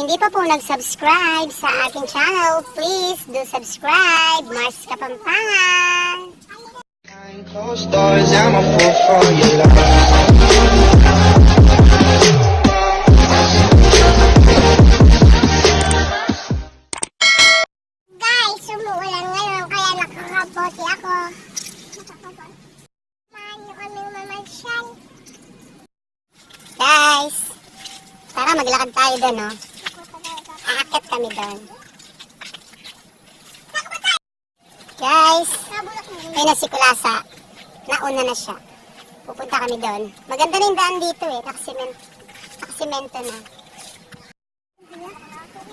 hindi pa po nag-subscribe sa aking channel, please do subscribe. Mars Kapampangan! Behind closed doors, I'm a fool for your love. Guys, umuulan ngayon kaya nakakapote ako. Samahan niyo kami mamasyal. Guys, tara maglakad tayo doon, no? Aakit kami doon. Guys, ayun na si Kulasa. Nauna na siya. Pupunta kami doon. Maganda na yung daan dito eh. Nakasimento na.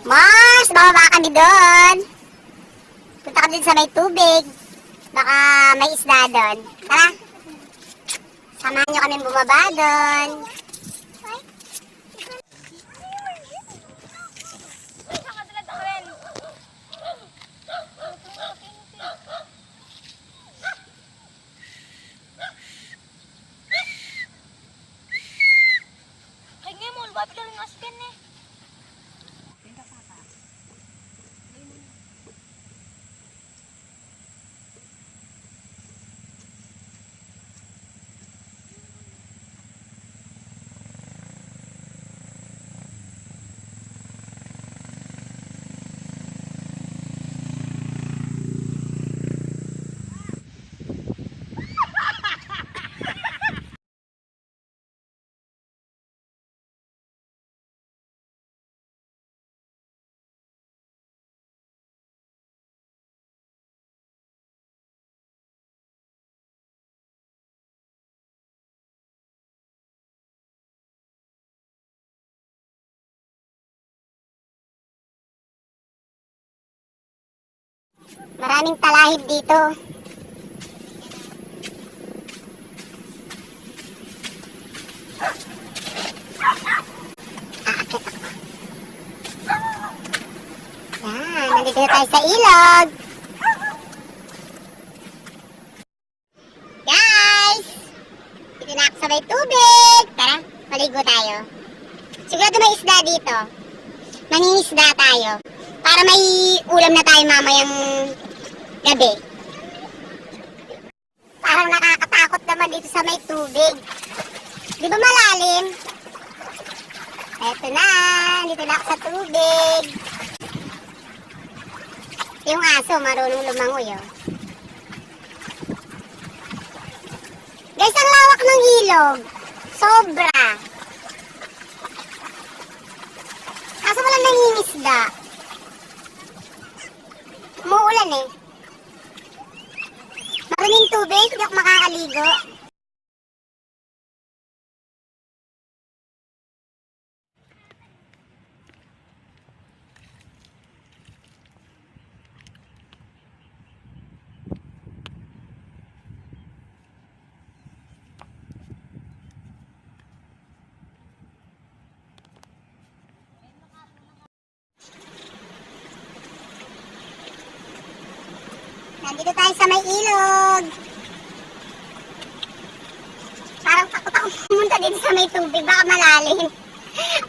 Mars, bababa kami doon. Punta kami doon sa may tubig. Baka may isda doon. Tara. Samahan nyo kami bumaba doon. Maraming talahib dito. Aakit ako. Yan, nandito na tayo sa ilog. Guys! Dito na ako sa may tubig. Tara, maligo tayo. Sigurado may isda dito. Mangingisda tayo. Para may ulam na tayo mamayang gabi. Parang nakakatakot naman dito sa may tubig. Di ba malalim? Eto na, dito na ako sa tubig. Yung aso marunong lumangoy, oh. Guys, ang lawak ng ilog. Sobra. Kaso walang nangingisda. Umuulan eh. Maruming tubig, hindi ako makakaligo. Nandito tayo sa may ilog. Parang takot ako pumunta din sa may tubig. Baka malalim.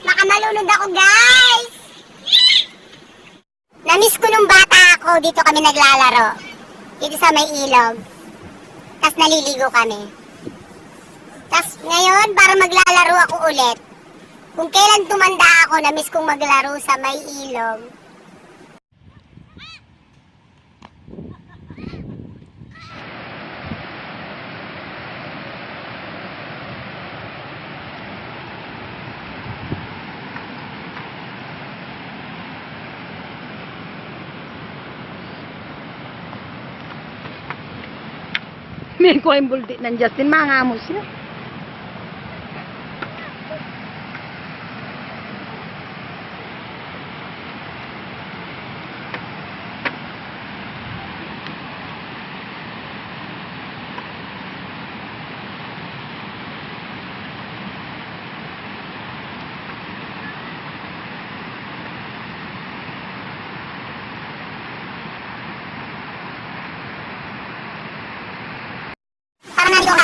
Baka malunod ako, guys. Namiss ko nung bata ako. Dito kami naglalaro. Dito sa may ilog. Tapos naliligo kami. Tapos ngayon, para maglalaro ako ulit. Kung kailan tumanda ako, namiss kong maglaro sa may ilog. May ko yung buldi ng Justin, mangamos siya.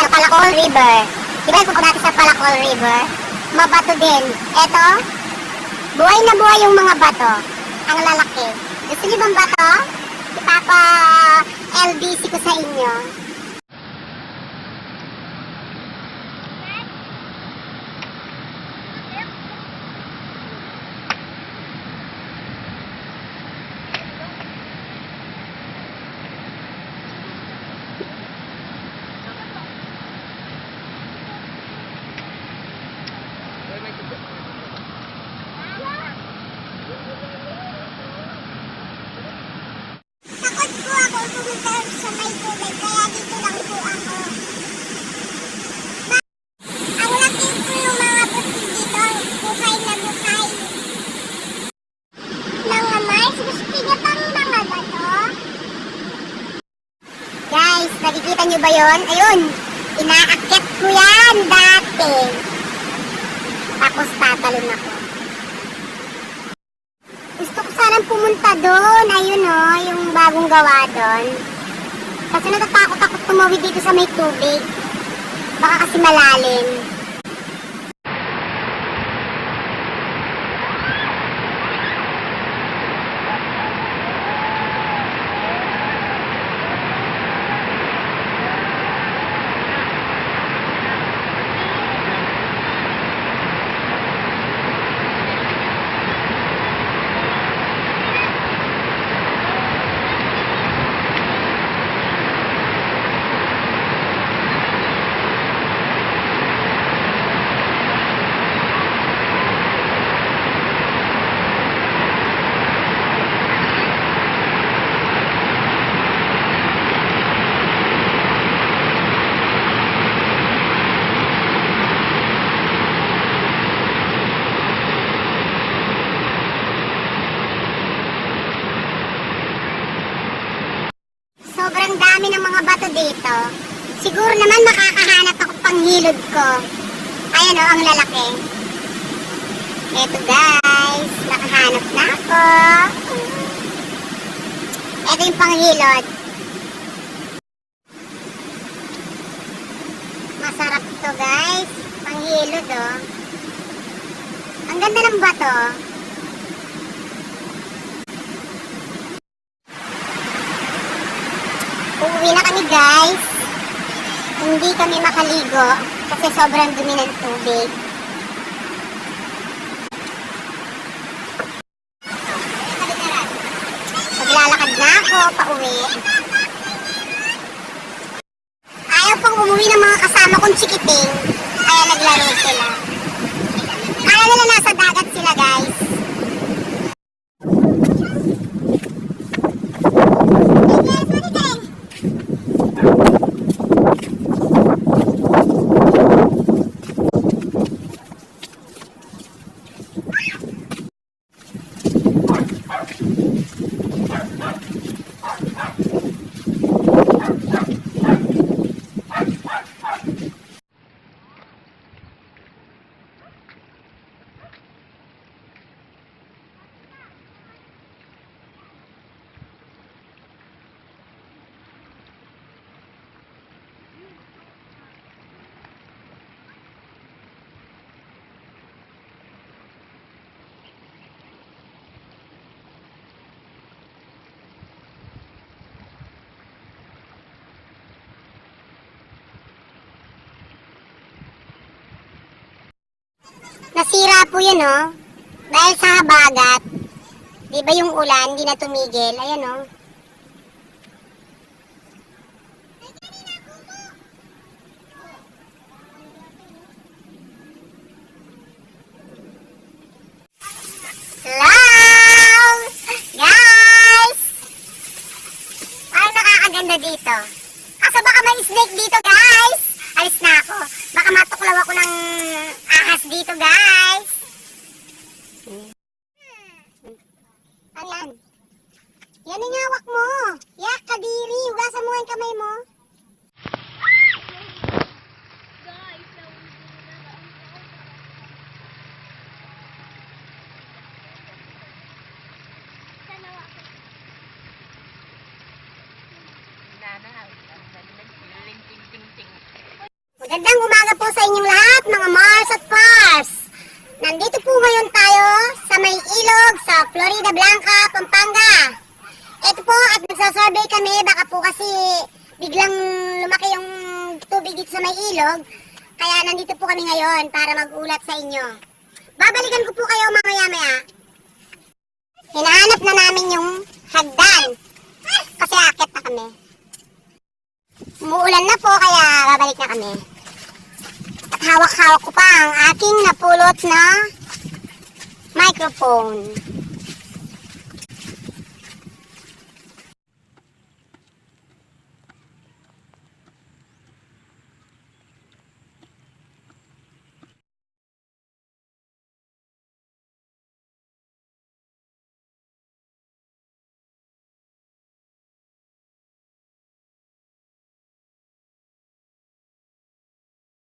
Palacol River. Diba kung natin sa Palacol River, mabato din. Eto, Buhay na buhay yung mga bato. Ang lalaki. Gusto niyo bang bato? Ipapa LBC ko sa inyo. Takot po ako pumunta sa may tubig, kaya dito lang po ako. Ang laki po yung mga butil dito, bukay na bukay. Mga mais, gusto niya pang mga bato? Guys, nakikita niyo ba yon? Ayun, inaakit ko yan dati. Tapos tatalon ako. Gusto ko sanang pumunta doon. Ayun o, yung bagong gawa doon. Kasi natatakot ako tumawid dito sa may tubig. Baka kasi malalim. Sobrang dami ng mga bato dito. Siguro naman makakahanap ako panghilod ko. Ayan o, ang lalaki. Eto guys, nakahanap na ako. Eto yung panghilod. Masarap to guys. Panghilod o. Ang ganda ng bato. Uuwi na kami guys. Hindi kami makaligo kasi sobrang dumi ng tubig. Maglalakad na ako pauwi. Ayaw pang umuwi ng mga kasama kong chikiting, kaya naglaro sila. Kaya nila nasa dagat sila guys. Nasira po yun, oh. Dahil sa habagat. Di ba yung ulan, hindi na tumigil. Ayan, oh. Hello! Guys! Ay, nakakaganda dito. Kaso baka may snake dito, guys. Alis na ako. Baka matuklaw ako ng ahas dito, guys. Ano yan? Yan ang hawak mo. Yak, kadiri. Hugasan mo ang kamay mo. Magandang umaga po sa inyong lahat, mga Mars at Pars. Nandito po ngayon tayo sa may Florida Blanca, Pampanga. Ito po, at nagsasurvey kami, baka po kasi biglang lumaki yung tubig dito sa may ilog. Kaya nandito po kami ngayon para mag-ulat sa inyo. Babalikan ko po kayo mamaya-maya. Hinahanap na namin yung hagdan. Kasi akit na kami. Umuulan na po, kaya babalik na kami. At hawak-hawak ko pa ang aking napulot na microphone.